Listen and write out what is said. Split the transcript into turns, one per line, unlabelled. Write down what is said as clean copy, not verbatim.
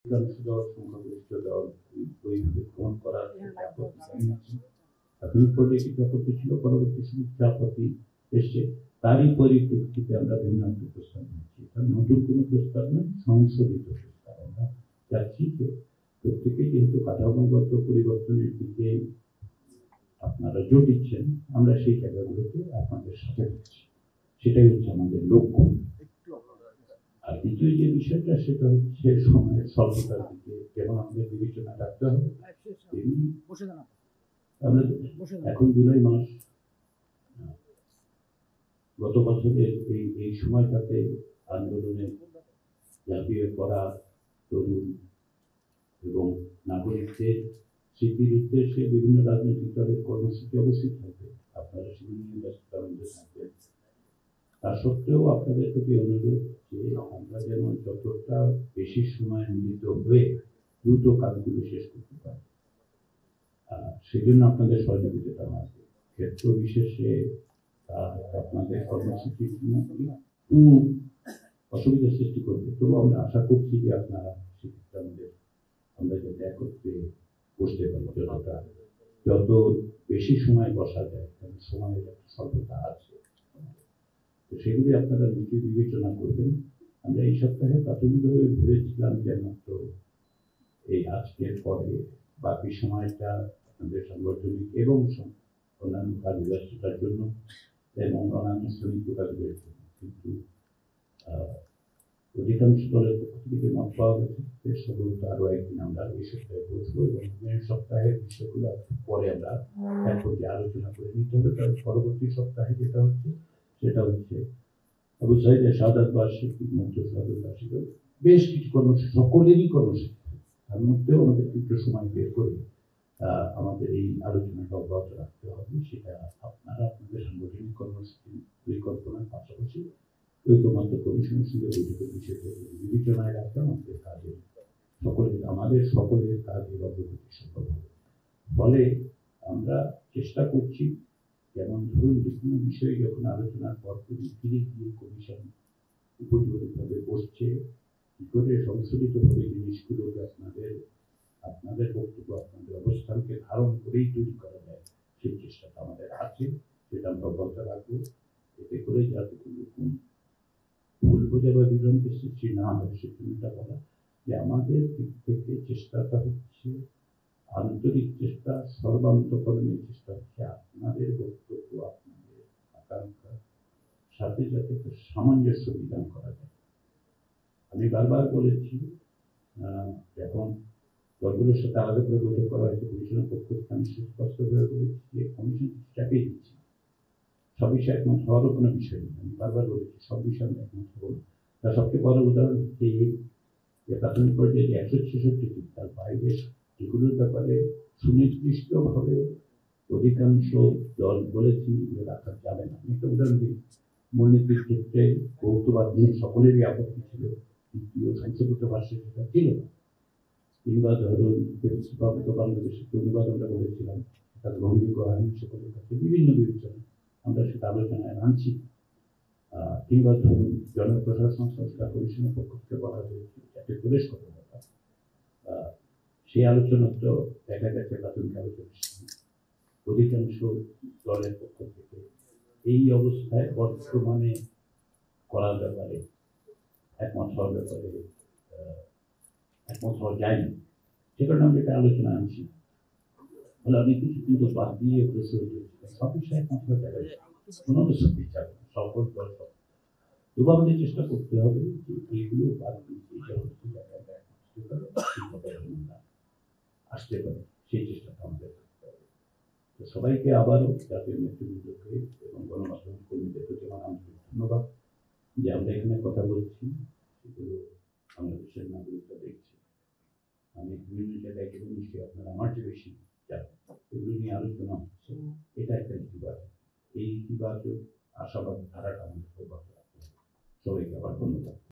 সংখ্যাগরিষ্ঠ দল ওইভাবে গ্রহণ করার ক্ষেত্রে আপত্তি জানিয়েছে। প্রাথমিক পর্যায়ে কিছু আপত্তি ছিল, পরবর্তী সময়ে আপত্তি এসছে। তারই পরিপ্রেক্ষিতে আমরা ভিন্ন একটা প্রস্তাব নিয়েছি। এটা নতুন কোনো প্রস্তাব নয়, সংশোধিত প্রস্তাব। আমরা চাচ্ছি যে প্রত্যেকে যেহেতু কাঠামোগত পরিবর্তনের দিকে আপনারা জোর দিচ্ছেন, আমরা সেই জায়গাগুলোতে আপনাদের সাথে থাকছি। সেটাই হচ্ছে আমাদের লক্ষ্য। আর দ্বিতীয় যে বিষয়টা, সেটা হচ্ছে সময়ের স্বল্পতার দিকে যেমন আমাদের বিবেচনা রাখতে হবে, তেমনি আমরা এখন জুলাই মাস, গত বছরের এই সময়টাতে আন্দোলনে ঝাঁপিয়ে পড়া তরুণ এবং নাগরিকদের স্মৃতির উদ্দেশ্যে বিভিন্ন রাজনৈতিক দলের কর্মসূচি অবশ্যই থাকবে। আপনারা সেগুলো নিয়ে ব্যস্ততার মধ্যে থাকবেন। তা সত্ত্বেও আপনাদের প্রতি অনুরোধ যে আমরা যেন যতটা বেশি সময় মিলিত হয়ে দ্রুত কাজগুলো শেষ করতে পারি, সেজন্য আপনাদের সহযোগিতা লাগবে। ক্ষেত্র বিশেষে আপনাদের কর্মসূচির একটু অসুবিধার সৃষ্টি করবে, তবু আমরা আশা করছি যে আপনারা সেক্ষেত্রে আমরা যাতে একত্রে বসতে পারি, যত বেশি সময় বসা যায়, কারণ সময়ের একটা স্বল্পতা আছে, তো সেগুলি আপনারা নিজে বিবেচনা করবেন। আমরা এই সপ্তাহে প্রাথমিকভাবে ভেবেছিলাম যে মাত্র এই আজকের পরে বাকি সময়টা আপনাদের সাংগঠনিক এবং অন্যান্য কাজ ব্যস্ততার জন্য এবং অনানুষ্ঠানিক কাজের জন্য, কিন্তু অধিকাংশ দলের পক্ষ থেকে মত পাওয়া গেছে সম্ভবত আরো একদিন আমরা এই সপ্তাহে বসবো এবং সপ্তাহের বিষয়গুলো পরে আমরা এক পর্যায়ে আলোচনা করে নিতে হবে। কারণ পরবর্তী সপ্তাহে যেটা হচ্ছে সেটা হচ্ছে আবু সাঈদের শাহাদাত বার্ষিকী, মধ্য শাহাদাত বার্ষিকী, বেশ কিছু কর্মসূচি, সকলেরই কর্মসূচি, তার মধ্যেও আমাদের কিছু সময় বের করে আমাদের এই আলোচনাটা অব্যাহত রাখতে হবে। সেটা আপনারা আপনাদের সাংগঠনিক কর্মসূচি পরিকল্পনার পাশাপাশি ঐক্যমত্য কমিশনের সঙ্গে বৈঠকের বিষয়টা বিবেচনায় রাখতে আমাদের সকলের কাজের অগ্রগতি সম্ভব হবে। ফলে আমরা চেষ্টা করছি, যেমন ধরুন যে কোনো বিষয়ে যখন আলোচনার পর ফিরে গিয়ে কমিশন উপযোগীভাবে বসছে, কি করে সংশোধিতভাবে জিনিসগুলোকে আপনাদের বক্তব্য, আপনাদের অবস্থানকে ধারণ করেই তৈরি করা যায়, সেই চেষ্টাটা আমাদের আছে, সেটা আমরা অব্যাহত রাখবো। এতে করে যাতে কোনো ভুল বোঝা বা বিভ্রান্তির সৃষ্টি না হয়, সেটা বলা যে আমাদের দিক থেকে চেষ্টাটা হচ্ছে আন্তরিক চেষ্টা, সর্বান্তকরণের চেষ্টা হচ্ছে আপনাদের বক্তব্য, আপনাদের আকাঙ্ক্ষার সাথে যাতে সামঞ্জস্য বিধান করা যায়। আমি বারবার বলেছি, এখন দলগুলোর সাথে আলাদা করে বৈঠক করা হয়েছে, কমিশনের পক্ষ থেকে আমি সুস্পষ্টভাবে বলেছি যে কমিশন চাপিয়ে দিচ্ছে, সব বিষয়ে একমত হওয়ারও কোনো বিষয় নেই। আমি বারবার বলেছি সব বিষয়ে আমি একমত হব না। তার সবচেয়ে বড় উদাহরণ হচ্ছে যে প্রাথমিক পর্যায়ে যে 166টি, তার বাইরে এগুলোর ব্যাপারে সুনির্দিষ্টভাবে অধিকাংশ দল বলেছি যে রাখা যাবে না। একটা উদাহরণ দিই, মূলনীতির ক্ষেত্রে কৌতুবাদ নিয়ে সকলেরই আপত্তি ছিল, দ্বিতীয় সংশোধিত ভাষ্যে সেটা ছিল না। কিংবা ধরুন বাংলাদেশের অনুবাদ আমরা বলেছিলাম, সেটা গ্রহণযোগ্য হয়নি সকলের কাছে, বিভিন্ন বিবেচনা আমরা সেটা আলোচনায় আনছি। কিংবা ধরুন জনপ্রশাসন সংস্কার কমিশনের পক্ষ থেকে বলা হয়েছে যাতে প্রবেশ করতে হবে, সেই আলোচনা তো দেখা গেছে প্রাথমিক আলোচনা অধিকাংশ দলের পক্ষ থেকে এই অবস্থায় বর্তমানে করার ব্যাপারে একমত হওয়ার ব্যাপারে একমত হওয়া যায়নি। সে কারণে আমরা এটা আলোচনা আনছি। ফলে আমি কিছু কিন্তু বাদ দিয়ে প্রশ্ন সব বিষয়ে একমত হওয়া যাবে, কোনো সত্যি যাবে সকল দল। তবু আমাদের চেষ্টা করতে হবে যে এইগুলো বাদ দিয়ে আসতে পারে, সেই চেষ্টাটা আমাদের করতে হবে। তো সবাইকে আবারও জাতীয় নেতৃবৃন্দকে এবং গণমাধ্যম কর্মীদের প্রতি আমার আন্তরিক ধন্যবাদ যে আমরা এখানে কথা বলছি, সেগুলো বাংলাদেশের নাগরিকরা দেখছে। আমি বিভিন্ন জায়গায় গেলে নিশ্চয়ই আপনারা আমার চেয়ে বেশি জানেন, এগুলো নিয়ে আলোচনা হচ্ছে, এটা একটা ইতিবাচক। এই ইতিবাচক আশাবাদী ধারাটা আমাদের অব্যাহত রাখতে হবে। সবাইকে আবার ধন্যবাদ।